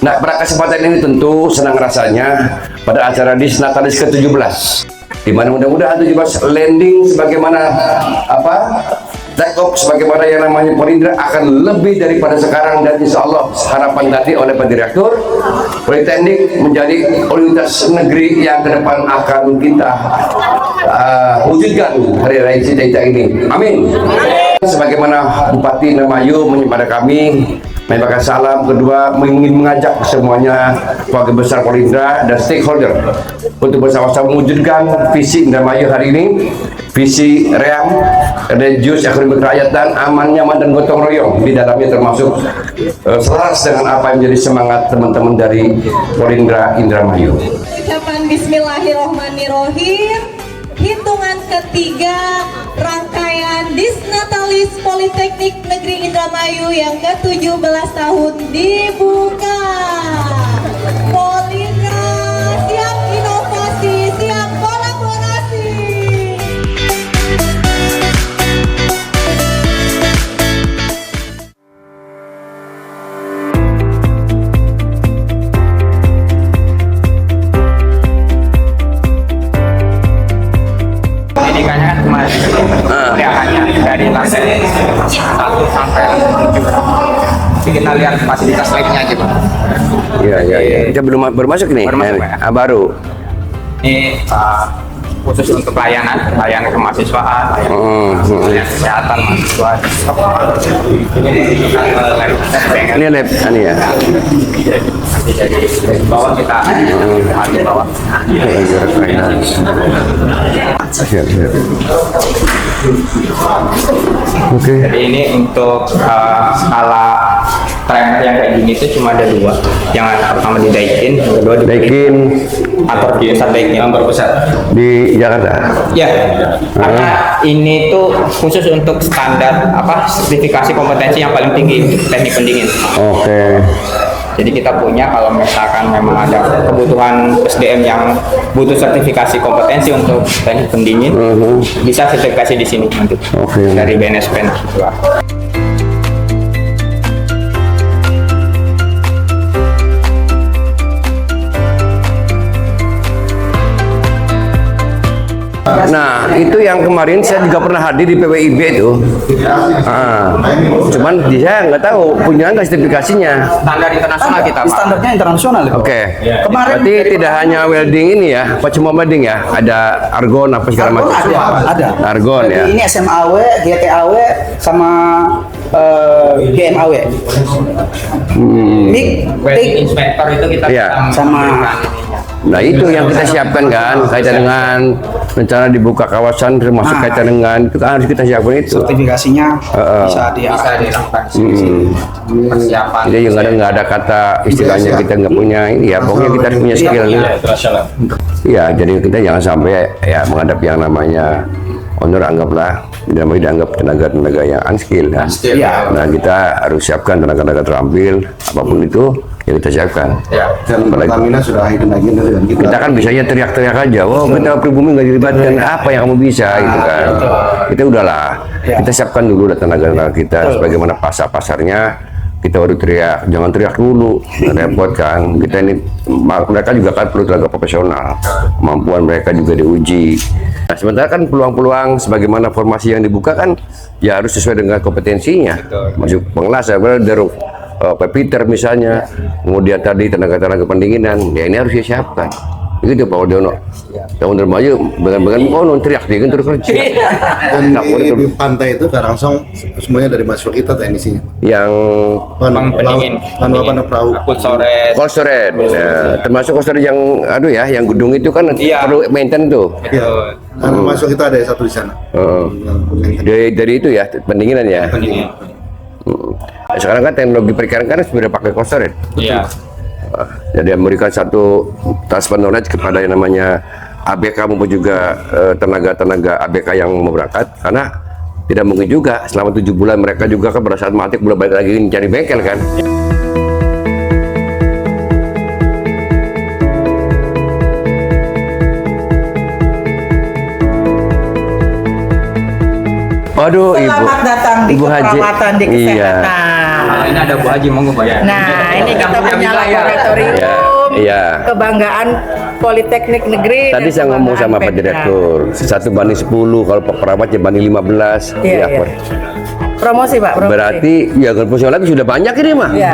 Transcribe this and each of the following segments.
Nah, pada kesempatan ini tentu senang rasanya pada acara Disnatalis ke-17, di mana mudah-mudahan 17 landing sebagaimana take off sebagaimana yang namanya Polindra akan lebih daripada sekarang, dan insya Allah harapan tadi oleh Pak Direktur Politeknik menjadi universitas negeri yang ke depan akan kita wujudkan hari raya cita-cita ini. Amin. Sebagaimana Bupati Indramayu menyebar kami menyampaikan salam, kedua ingin mengajak semuanya keluarga besar Polindra dan stakeholder untuk bersama-sama mewujudkan visi Indramayu hari ini, visi ream, religius, ekonomi kerakyatan, aman, nyaman, dan gotong royong. Di dalamnya termasuk selaras dengan apa yang menjadi semangat teman-teman dari Polindra Indramayu. Ucapan Bismillahirrohmanirrohim. Hitungan ketiga rangkaian Disnatalis Politeknik Negeri Indramayu yang ke-17 tahun dibuka. Polindra siap inovasi, siap kolaborasi. Pendidikannya kan kemarin kuliahannya dari lantai 1 sampai 7. Jadi kita lihat fasilitas lainnya aja, Pak. Iya. Kita belum masuk nih. Baru masuk, Pak. Baru. Ini khusus untuk layanan kemahasiswaan, layanan kesehatan mahasiswa. Ini lab, ini ya. Dari bawah kita lihat di bawah. Siap. Oke. Jadi ini untuk skala trainer yang kayak gini itu cuma ada 2. Yang pertama di Daikin, yang kedua di Daikin atau di pusat Daikin yang berpusat di Jakarta. ya, karena ini tuh khusus untuk standar sertifikasi kompetensi yang paling tinggi teknik pendingin. Oke. Jadi kita punya, kalau misalkan memang ada kebutuhan SDM yang butuh sertifikasi kompetensi untuk teknik pendingin, bisa sertifikasi di sini nanti dari BNSPN. Nah, itu yang kemarin saya juga pernah hadir di PWIB itu. Cuman dia nggak tahu punya nggak sertifikasinya. Standar internasional kita, Pak. Standarnya internasional. Oke. Kemarin Berarti tidak hanya welding ini ya, apa cuma welding ya? Ada argon apa segala macam. ada. Argon ya. Ini SMAW, GTAW, sama GMAW. Welding inspector itu kita Iya. bisa Sama- memberikan ininya. Nah, itu yang kita siapkan kan, kaitan dengan rencana dibuka kawasan, termasuk kaitan dengan itu kan harus kita siapkan itu. sertifikasinya bisa Bisa dilakukan persiapan. Jadi nggak ada kata istilahnya kita nggak punya ini ya, pokoknya kita harus punya skill. Ya, jadi kita jangan sampai ya menghadap yang namanya honor, anggaplah dianggap tenaga-tenaga yang unskill kan. Iya. Nah, kita harus siapkan tenaga-tenaga terampil apapun itu yang kita siapkan. Ya. Dan Pertamina sudah hidden lagi dengan Kita kan bisanya teriak-teriak aja, oh kita pribumi nggak dilibatkan, apa yang kamu bisa gitu kan. Kita udahlah, kita siapkan dulu tenaga-tenaga kita, sebagaimana pasar-pasarnya, kita baru teriak, jangan teriak dulu, repot kan. Kita ini, mereka juga kan perlu tenaga profesional, kemampuan mereka juga diuji. Nah, sementara kan peluang-peluang sebagaimana formasi yang dibuka kan, ya harus sesuai dengan kompetensinya. Masuk pengelas, dari Peter misalnya, kemudian tadi tenaga-tenaga pendinginan, ya ini harus disiapkan. Itu Pak Wadiono. Tahun Indramayu dengan konon teriak dia kan terus kerja. dan di pantai itu Karangsong semuanya dari mahasiswa kita teknisinya. Yang Pendingin. Perahu. Kolstoret, ya, termasuk kolstoret yang yang gedung itu kan Iya. perlu maintain tuh. Ya. Karena mahasiswa kita ada satu di sana. Dari itu ya pendinginan ya. Pendingin. Sekarang kan teknologi perikanan kan sudah pakai kolstoret. Iya. Jadi memberikan satu transfer knowledge kepada yang namanya ABK maupun juga tenaga-tenaga ABK yang mau berangkat, karena tidak mungkin juga selama 7 bulan mereka juga kan pada saat mati boleh balik lagi mencari bengkel kan. Waduh, Selamat datang di Ibu Haji. keperawatan di Iya. kesehatan. Ini ada Bu Haji, monggo Pak ya. Nah, ini kita punya laboratorium Iya. kebanggaan Politeknik Negeri. Tadi dan saya ngomong sama Pak kebanggaan Direktur, 1 banding 10, kalau Pak Perawat ya banding 15. Iya, iya. Promosi Pak, promosi. Berarti ya profesional lagi sudah banyak ini mah. Iya.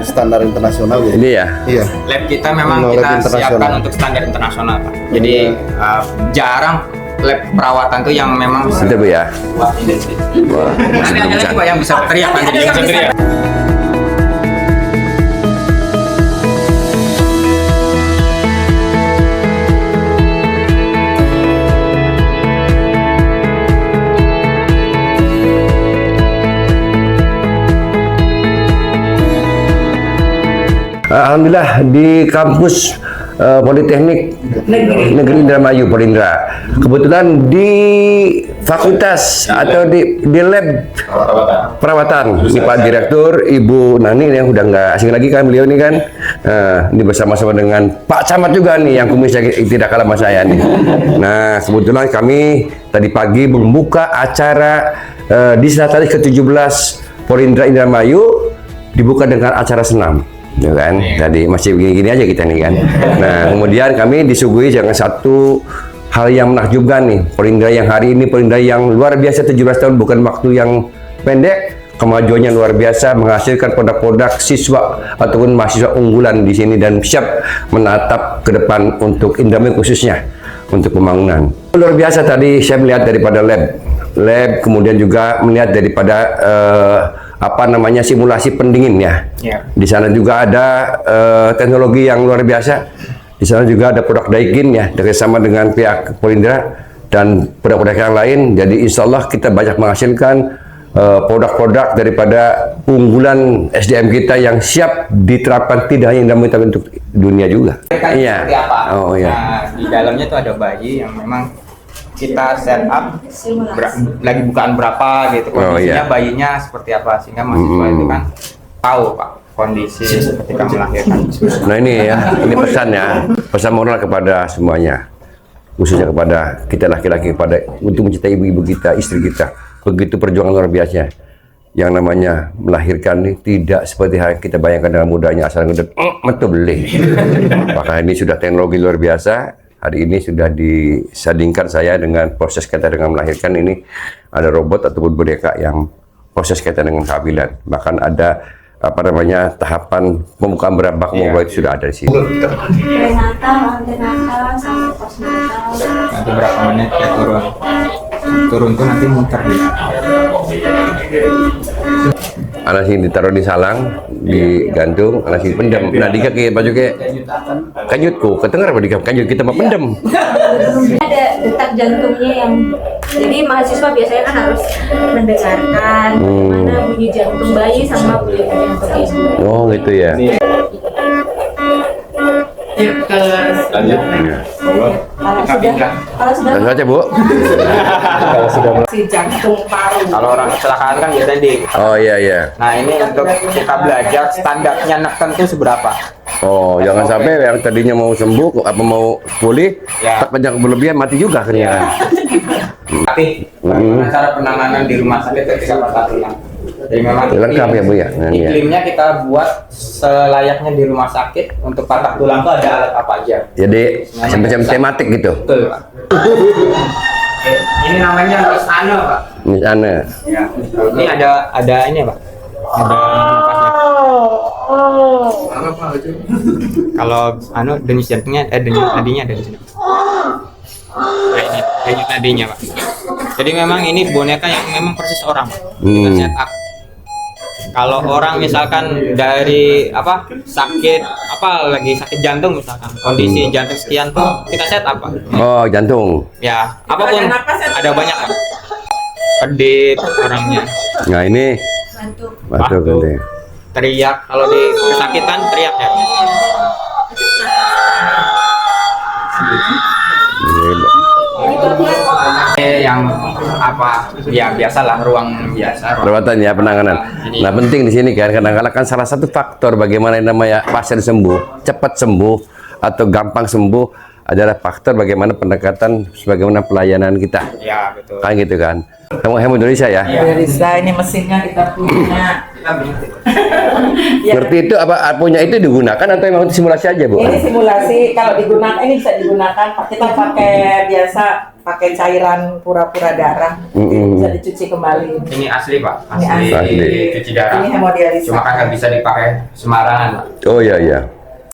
Standar internasional ya. Ini ya. Iya. Lab kita memang Lab kita internasional. siapkan untuk standar internasional Pak. Jadi jarang lab perawatan tuh yang memang Itu Bu ya. wah ini sih. Wah, Nanti ada lagi Pak yang bisa teriak nanti bisa teriak. Alhamdulillah di kampus Politeknik Negeri Indramayu Polindra. Kebetulan di fakultas atau di lab perawatan ini Pak Direktur Ibu Nani yang udah nggak asing lagi kan beliau ini kan. Ini bersama-sama dengan Pak Camat juga nih yang kumisnya tidak kalah sama saya nih. Nah kebetulan kami tadi pagi membuka acara Disnatalis ke-17 Polindra Indramayu dibuka dengan acara senam. Ya kan, tadi masih begini-gini aja kita nih kan. Nah, kemudian kami disuguhi dengan satu hal yang menakjubkan nih. Polindra yang hari ini, Polindra yang luar biasa 17 tahun, bukan waktu yang pendek. Kemajuannya luar biasa, menghasilkan produk-produk siswa ataupun mahasiswa unggulan di sini dan siap menatap ke depan untuk Indramayu khususnya untuk pembangunan. Luar biasa tadi saya melihat daripada lab, kemudian juga melihat daripada apa namanya simulasi pendingin ya. Ya. Di sana juga ada teknologi yang luar biasa. Di sana juga ada produk Daikin ya, bersama dengan pihak Polindra dan produk-produk yang lain. Jadi insya Allah kita banyak menghasilkan produk-produk daripada unggulan SDM kita yang siap diterapkan tidak hanya Indramayu tapi untuk dunia juga. Iya. Seperti apa? Oh iya. Nah, di dalamnya tuh ada bayi yang memang kita set up lagi bukaan berapa gitu, Oh, kondisinya iya. bayinya seperti apa sehingga mahasiswa itu kan tahu Pak kondisi ketika melahirkan. Nah ini ya, ini pesan moral kepada semuanya, khususnya kepada kita laki-laki, kepada untuk mencintai ibu-ibu kita, istri kita. Begitu perjuangan luar biasa. Yang namanya melahirkan ini tidak seperti yang kita bayangkan dengan mudahnya asal ngedek, metu beli. Maka ini sudah teknologi luar biasa. Hari ini sudah disandingkan saya dengan proses kita dengan melahirkan ini ada robot ataupun boneka yang proses kita dengan kehamilan. Bahkan ada apa namanya tahapan pembukaan berapa itu sudah ada di sini. Prenatal, antenatal, sampai postnatal. Nanti berapa menit ya turun tuh nanti muter dia. Anak sini ditaruh di salang, digantung, anak sini pendem. Nah di kaki baju kayak kanyutku, ketenger apa di kanyut kita mah pendem. Ada detak jantungnya yang jadi mahasiswa biasanya kan harus mendengarkan mana bunyi jantung bayi sama bunyi jantung ibu. Oh gitu ya. Lanjut. Kalau sudah Langsung aja Bu. Si jantung paru. Kalau orang kecelakaan kan biasanya di. Oh iya iya. Nah ini untuk kita belajar standarnya neken itu seberapa. Oh jangan sampai yang tadinya mau sembuh apa mau pulih, Ya. panjang berlebihan mati juga kan ya. Tapi bagaimana cara penanganan di rumah sakit ketika patah tulang. Jadi memang Lengkap ya, Bu, ya? Nah, iya. iklimnya kita buat selayaknya di rumah sakit. Untuk patah tulang itu ada alat apa aja? Jadi semacam tematik gitu. Betul Pak. Ini namanya Miss Ana Pak. Miss Ana. Ya. Ini ada ini Pak. Ada napasnya. Kalau anu denyut jantungnya denyut nadinya ada di sini. Nah, ini denyut nadinya Pak. Jadi memang ini boneka yang memang persis orang Pak. Kita set up. Kalau orang misalkan dari apa sakit apa lagi sakit jantung misalkan kondisi jantung sekian tuh kita set up Pak. Oh jantung. Ya apapun ada banyak Pak. Kedip orangnya. Nah ini batu gede. Teriak kalau di kesakitan teriak ya. Yang apa ya biasalah ruang biasa. Perawatan ya penanganan. Nah penting di sini kan kadang-kadang kan salah satu faktor bagaimana yang namanya pasien sembuh cepat sembuh atau gampang sembuh adalah faktor bagaimana pendekatan, sebagaimana pelayanan kita. Ya, betul. Kan gitu kan. Kamu Indonesia ya? Bisa ini mesinnya kita punya. Seperti itu apa punya itu digunakan atau memang itu simulasi aja, Bu? Ini simulasi, kalau digunakan ini bisa digunakan. Kita pakai biasa pakai cairan pura-pura darah, bisa dicuci kembali. Ini asli, Pak. Ini Asli, asli. cuci darah. Ini hemodialisis. Cuma kan nggak bisa dipakai sembarangan, Pak. Oh iya iya.